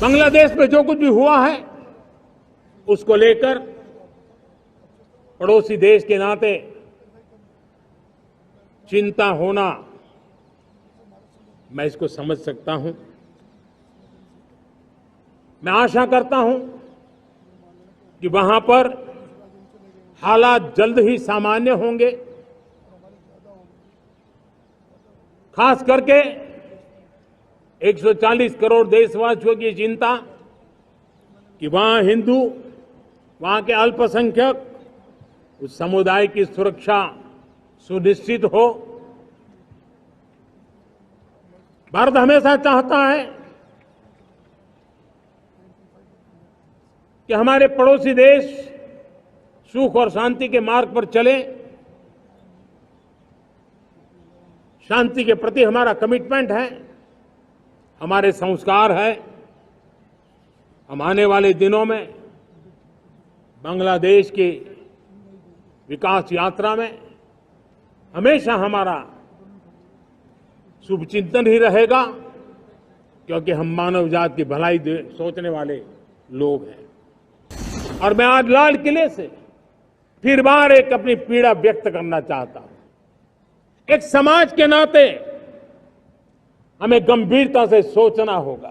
बांग्लादेश में जो कुछ भी हुआ है उसको लेकर पड़ोसी देश के नाते चिंता होना, मैं इसको समझ सकता हूं। मैं आशा करता हूं कि वहां पर हालात जल्द ही सामान्य होंगे। खास करके 140 करोड़ देशवासियों की चिंता कि वहां हिंदू, वहां के अल्पसंख्यक, उस समुदाय की सुरक्षा सुनिश्चित हो। भारत हमेशा चाहता है कि हमारे पड़ोसी देश सुख और शांति के मार्ग पर चले। शांति के प्रति हमारा कमिटमेंट है, हमारे संस्कार है। हम आने वाले दिनों में बांग्लादेश की विकास यात्रा में हमेशा हमारा शुभचिंतन ही रहेगा, क्योंकि हम मानव जाति की भलाई सोचने वाले लोग हैं। और मैं आज लाल किले से फिर बार एक अपनी पीड़ा व्यक्त करना चाहता हूं। एक समाज के नाते हमें गंभीरता से सोचना होगा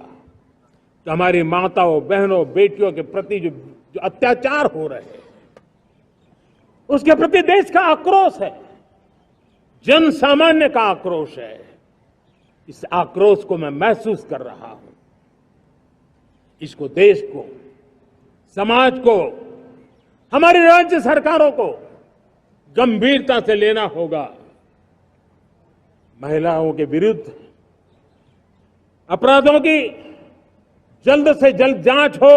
कि हमारी माताओं, बहनों, बेटियों के प्रति जो अत्याचार हो रहे हैं, उसके प्रति देश का आक्रोश है, जन सामान्य का आक्रोश है। इस आक्रोश को मैं महसूस कर रहा हूं। इसको देश को, समाज को, हमारी राज्य सरकारों को गंभीरता से लेना होगा। महिलाओं के विरुद्ध अपराधों की जल्द से जल्द जांच हो,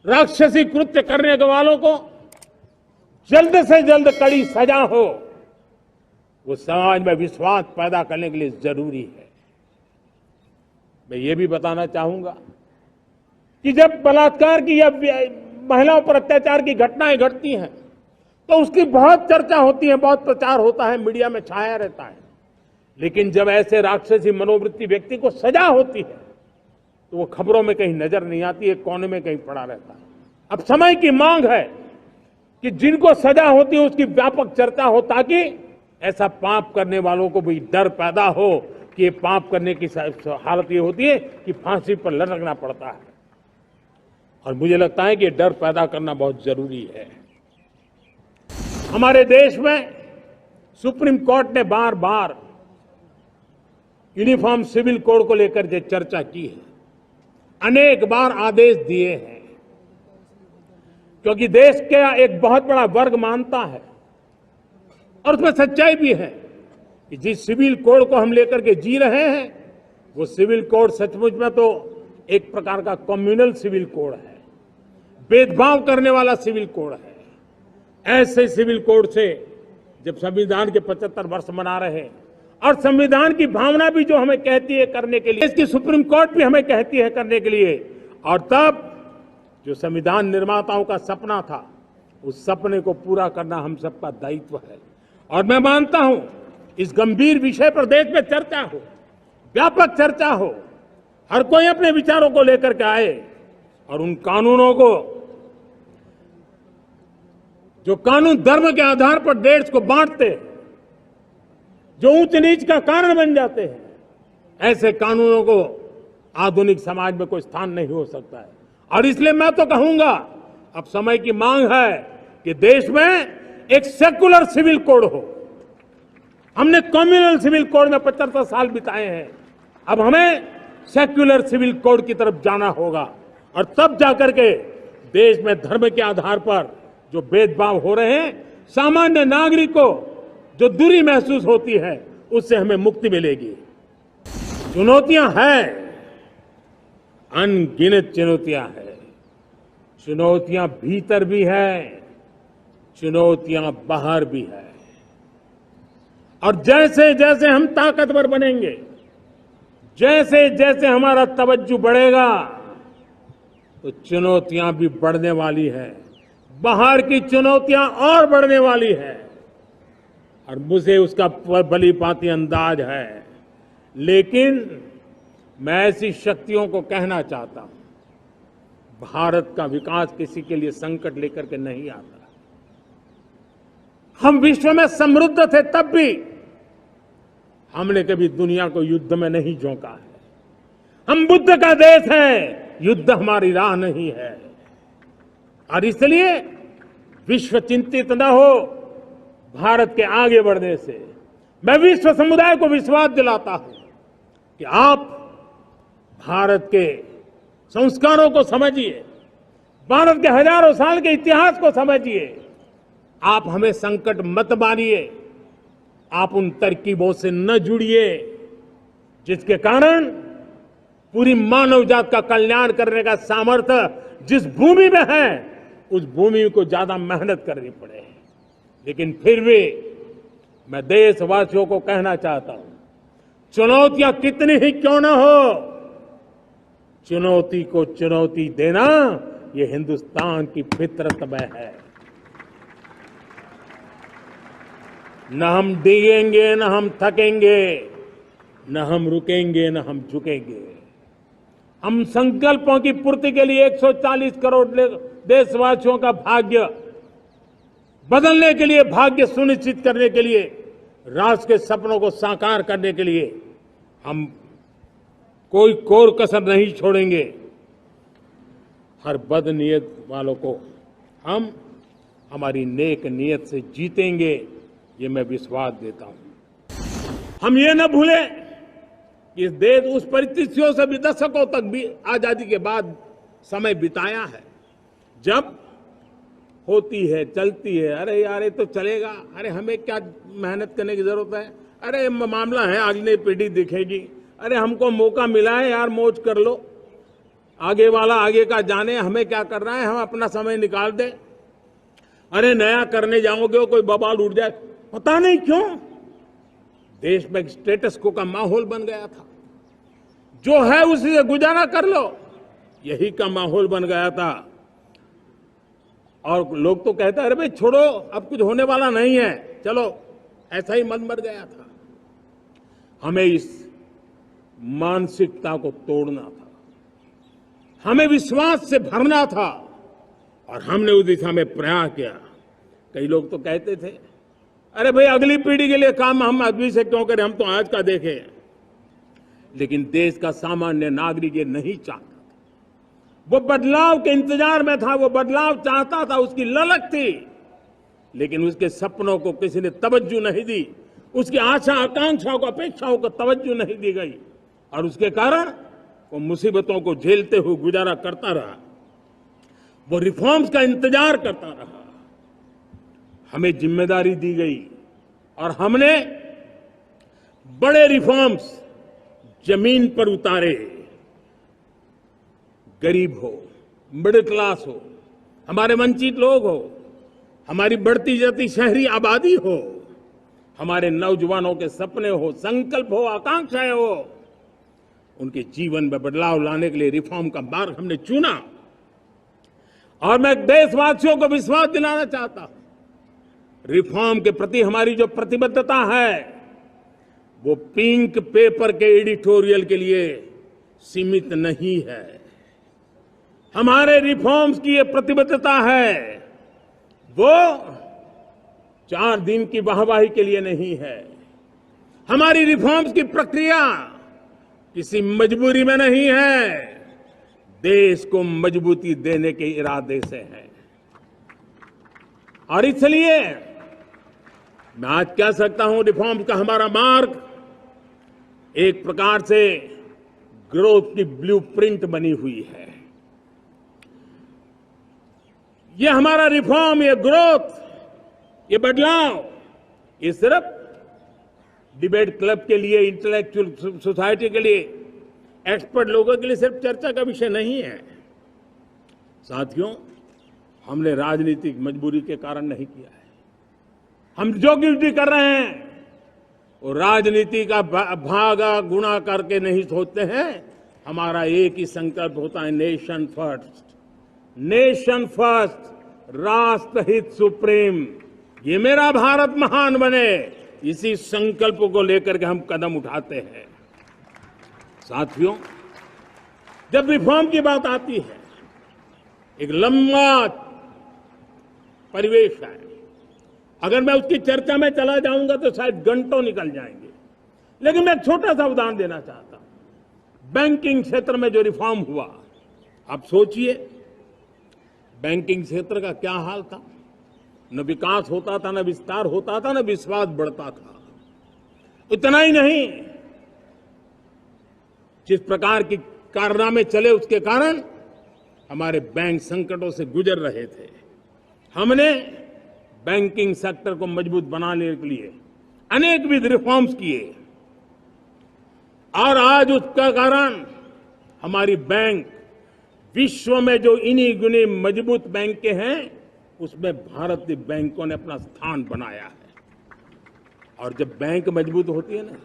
राक्षसी कृत्य करने वालों को जल्द से जल्द कड़ी सजा हो। वो समाज में विश्वास पैदा करने के लिए जरूरी है। मैं ये भी बताना चाहूंगा कि जब बलात्कार की या महिलाओं पर अत्याचार की घटनाएं घटती हैं तो उसकी बहुत चर्चा होती है, बहुत प्रचार होता है, मीडिया में छाया रहता है। लेकिन जब ऐसे राक्षसी मनोवृत्ति व्यक्ति को सजा होती है तो वो खबरों में कहीं नजर नहीं आती है, कोने में कहीं पड़ा रहता है। अब समय की मांग है कि जिनको सजा होती है उसकी व्यापक चर्चा हो, ताकि ऐसा पाप करने वालों को भी डर पैदा हो कि ये पाप करने की हालत ये होती है कि फांसी पर लटकना पड़ता है। और मुझे लगता है कि ये डर पैदा करना बहुत जरूरी है। हमारे देश में सुप्रीम कोर्ट ने बार बार यूनिफॉर्म सिविल कोड को लेकर जो चर्चा की है, अनेक बार आदेश दिए हैं, क्योंकि देश का एक बहुत बड़ा वर्ग मानता है और उसमें सच्चाई भी है कि जिस सिविल कोड को हम लेकर के जी रहे हैं वो सिविल कोड सचमुच में तो एक प्रकार का कम्युनल सिविल कोड है, भेदभाव करने वाला सिविल कोड है। ऐसे सिविल कोड से जब संविधान के 75 वर्ष मना रहे हैं और संविधान की भावना भी जो हमें कहती है करने के लिए, इसकी सुप्रीम कोर्ट भी हमें कहती है करने के लिए, और तब जो संविधान निर्माताओं का सपना था उस सपने को पूरा करना हम सबका दायित्व है। और मैं मानता हूं इस गंभीर विषय पर देश में चर्चा हो, व्यापक चर्चा हो, हर कोई अपने विचारों को लेकर के आए और उन कानूनों को, जो कानून धर्म के आधार पर देश को बांटते, जो ऊंच नीच का कारण बन जाते हैं, ऐसे कानूनों को आधुनिक समाज में कोई स्थान नहीं हो सकता है। और इसलिए मैं तो कहूंगा अब समय की मांग है कि देश में एक सेकुलर सिविल कोड हो। हमने कम्युनल सिविल कोड में 75 साल बिताए हैं, अब हमें सेक्युलर सिविल कोड की तरफ जाना होगा और तब जाकर के देश में धर्म के आधार पर जो भेदभाव हो रहे हैं, सामान्य नागरिक को जो दूरी महसूस होती है, उससे हमें मुक्ति मिलेगी। चुनौतियां हैं, अनगिनत चुनौतियां हैं। चुनौतियां भीतर भी है, चुनौतियां बाहर भी है। और जैसे जैसे हम ताकतवर बनेंगे, जैसे जैसे हमारा तवज्जो बढ़ेगा, तो चुनौतियां भी बढ़ने वाली है, बाहर की चुनौतियां और बढ़ने वाली है। और मुझे उसका भली भांति अंदाज है लेकिन मैं ऐसी शक्तियों को कहना चाहता हूं, भारत का विकास किसी के लिए संकट लेकर के नहीं आता। हम विश्व में समृद्ध थे तब भी हमने कभी दुनिया को युद्ध में नहीं झोंका है। हम बुद्ध का देश है, युद्ध हमारी राह नहीं है। और इसलिए विश्व चिंतित न हो भारत के आगे बढ़ने से। मैं विश्व समुदाय को विश्वास दिलाता हूं कि आप भारत के संस्कारों को समझिए, भारत के हजारों साल के इतिहास को समझिए। आप हमें संकट मत मानिए, आप उन तरकीबों से न जुड़िए जिसके कारण पूरी मानव जात का कल्याण करने का सामर्थ्य जिस भूमि में है उस भूमि को ज्यादा मेहनत करनी पड़े। लेकिन फिर भी मैं देशवासियों को कहना चाहता हूं, चुनौतियां कितनी ही क्यों न हो, चुनौती को चुनौती देना ये हिंदुस्तान की फितरत में है। न हम डिगेंगे, न हम थकेंगे, न हम रुकेंगे, न हम झुकेंगे। हम संकल्पों की पूर्ति के लिए 140 करोड़ देशवासियों का भाग्य बदलने के लिए, भाग्य सुनिश्चित करने के लिए, राष्ट्र के सपनों को साकार करने के लिए हम कोई कोर कसर नहीं छोड़ेंगे। हर बदनीयत वालों को हम हमारी नेक नीयत से जीतेंगे, ये मैं विश्वास देता हूं। हम ये न भूलें कि इस देश उस परिस्थितियों से भी दशकों तक भी आजादी के बाद समय बिताया है जब होती है, चलती है, अरे यार ये तो चलेगा, अरे हमें क्या मेहनत करने की जरूरत है, अरे मामला है अगली पीढ़ी दिखेगी, अरे हमको मौका मिला है यार मौज कर लो, आगे वाला आगे का जाने, हमें क्या कर रहा है, हम अपना समय निकाल दें, अरे नया करने जाओगे कोई बवाल उठ जाए। पता नहीं क्यों देश में स्टेटस को का माहौल बन गया था, जो है उसी से गुजारा कर लो, यही का माहौल बन गया था। और लोग तो कहते हैं अरे भाई छोड़ो अब कुछ होने वाला नहीं है, चलो, ऐसा ही मन बन गया था। हमें इस मानसिकता को तोड़ना था, हमें विश्वास से भरना था और हमने उस दिशा में प्रयास किया। कई लोग तो कहते थे अरे भाई अगली पीढ़ी के लिए काम हम अभी से क्यों करें, हम तो आज का देखें। लेकिन देश का सामान्य नागरिक ये नहीं चाहता, वो बदलाव के इंतजार में था, वो बदलाव चाहता था, उसकी ललक थी, लेकिन उसके सपनों को किसी ने तवज्जो नहीं दी, उसकी आशा आकांक्षाओं को अपेक्षाओं को तवज्जो नहीं दी गई और उसके कारण वो मुसीबतों को झेलते हुए गुजारा करता रहा, वो रिफॉर्म्स का इंतजार करता रहा। हमें जिम्मेदारी दी गई और हमने बड़े रिफॉर्म्स जमीन पर उतारे। गरीब हो, मिडिल क्लास हो, हमारे वंचित लोग हो, हमारी बढ़ती जाती शहरी आबादी हो, हमारे नौजवानों के सपने हो, संकल्प हो, आकांक्षाएं हो, उनके जीवन में बदलाव लाने के लिए रिफॉर्म का मार्ग हमने चुना। और मैं देशवासियों को विश्वास दिलाना चाहता हूं, रिफॉर्म के प्रति हमारी जो प्रतिबद्धता है वो पिंक पेपर के एडिटोरियल के लिए सीमित नहीं है। हमारे रिफॉर्म्स की ये प्रतिबद्धता है वो 4 दिन की वाहवाही के लिए नहीं है। हमारी रिफॉर्म्स की प्रक्रिया किसी मजबूरी में नहीं है, देश को मजबूती देने के इरादे से है। और इसलिए मैं आज कह सकता हूं रिफॉर्म का हमारा मार्ग एक प्रकार से ग्रोथ की ब्लूप्रिंट बनी हुई है। ये हमारा रिफॉर्म, ये ग्रोथ, ये बदलाव, ये सिर्फ डिबेट क्लब के लिए, इंटेलेक्चुअल सोसाइटी के लिए, एक्सपर्ट लोगों के लिए सिर्फ चर्चा का विषय नहीं है। साथियों, हमने राजनीतिक मजबूरी के कारण नहीं किया है। हम जो गिल्टी कर रहे हैं वो राजनीति का भागा गुणा करके नहीं सोचते हैं। हमारा एक ही संकल्प होता है, नेशन फर्स्ट, नेशन फर्स्ट, राष्ट्रहित सुप्रीम, ये मेरा भारत महान बने, इसी संकल्प को लेकर के हम कदम उठाते हैं। साथियों, जब रिफॉर्म की बात आती है, एक लंबा परिवेश है। अगर मैं उसकी चर्चा में चला जाऊंगा तो शायद घंटों निकल जाएंगे, लेकिन मैं एक छोटा सा उदाहरण देना चाहता हूं। बैंकिंग क्षेत्र में जो रिफॉर्म हुआ, आप सोचिए, बैंकिंग क्षेत्र का क्या हाल था। न विकास होता था, न विस्तार होता था, न विश्वास बढ़ता था। इतना ही नहीं, जिस प्रकार की कारनामे चले उसके कारण हमारे बैंक संकटों से गुजर रहे थे। हमने बैंकिंग सेक्टर को मजबूत बनाने के लिए अनेकविध रिफॉर्म्स किए और आज उसका कारण हमारी बैंक विश्व में जो इन्हीं गुने मजबूत बैंक के हैं, उसमें भारतीय बैंकों ने अपना स्थान बनाया है। और जब बैंक मजबूत होती है ना,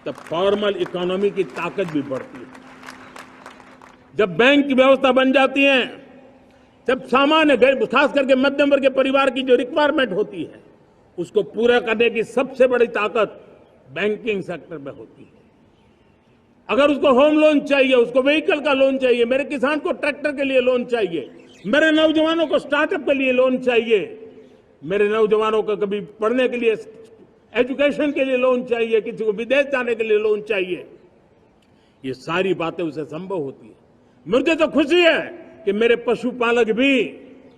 तब फॉर्मल इकोनॉमी की ताकत भी बढ़ती है। जब बैंक की व्यवस्था बन जाती है, जब सामान्य खास करके मध्यम वर्ग के परिवार की जो रिक्वायरमेंट होती है, उसको पूरा करने की सबसे बड़ी ताकत बैंकिंग सेक्टर में होती है। अगर उसको होम लोन चाहिए, उसको व्हीकल का लोन चाहिए, मेरे किसान को ट्रैक्टर के लिए लोन चाहिए, मेरे नौजवानों को स्टार्टअप के लिए लोन चाहिए, मेरे नौजवानों को कभी पढ़ने के लिए, एजुकेशन के लिए लोन चाहिए, किसी को विदेश जाने के लिए लोन चाहिए, ये सारी बातें उसे संभव होती है। मुझे तो खुशी है कि मेरे पशुपालक भी,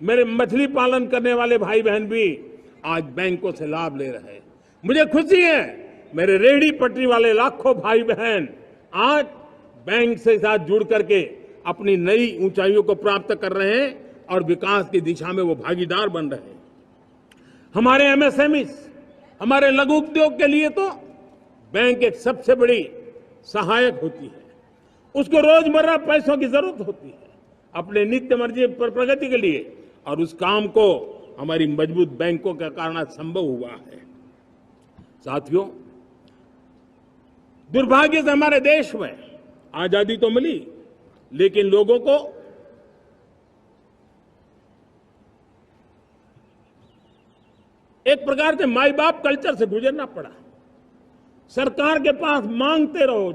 मेरे मछली पालन करने वाले भाई बहन भी आज बैंकों से लाभ ले रहे हैं। मुझे खुशी है मेरे रेहड़ी पटरी वाले लाखों भाई बहन आज बैंक से साथ जुड़ करके अपनी नई ऊंचाइयों को प्राप्त कर रहे हैं और विकास की दिशा में वो भागीदार बन रहे हैं। हमारे एमएसएमई, हमारे लघु उद्योग के लिए तो बैंक एक सबसे बड़ी सहायक होती है। उसको रोजमर्रा पैसों की जरूरत होती है अपने नित्य मर्जी पर प्रगति के लिए, और उस काम को हमारी मजबूत बैंकों के कारण संभव हुआ है। साथियों, दुर्भाग्य से हमारे देश में आजादी तो मिली, लेकिन लोगों को एक प्रकार से माई बाप कल्चर से गुजरना पड़ा। सरकार के पास मांगते रहो,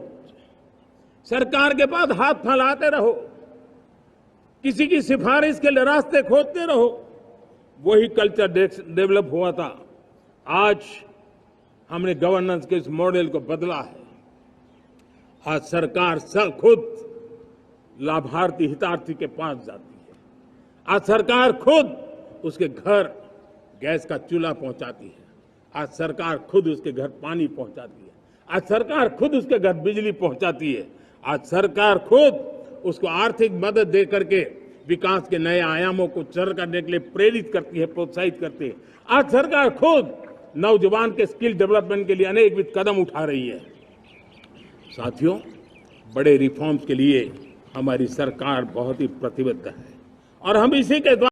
सरकार के पास हाथ फैलाते रहो, किसी की सिफारिश के लिए रास्ते खोदते रहो, वही कल्चर डेवलप हुआ था। आज हमने गवर्नेंस के इस मॉडल को बदला है। आज सरकार खुद लाभार्थी हितार्थी के पास जाती है। आज सरकार खुद उसके घर गैस का चूल्हा पहुंचाती है। आज सरकार खुद उसके घर पानी पहुंचाती है। आज सरकार खुद उसके घर बिजली पहुंचाती है। आज सरकार खुद उसको आर्थिक मदद दे करके विकास के नए आयामों को सर करने के लिए प्रेरित करती है, प्रोत्साहित करती है। आज सरकार खुद नौजवान के स्किल डेवलपमेंट के लिए अनेकविध कदम उठा रही है। साथियों, बड़े रिफॉर्म्स के लिए हमारी सरकार बहुत ही प्रतिबद्ध है और हम इसी के द्वारा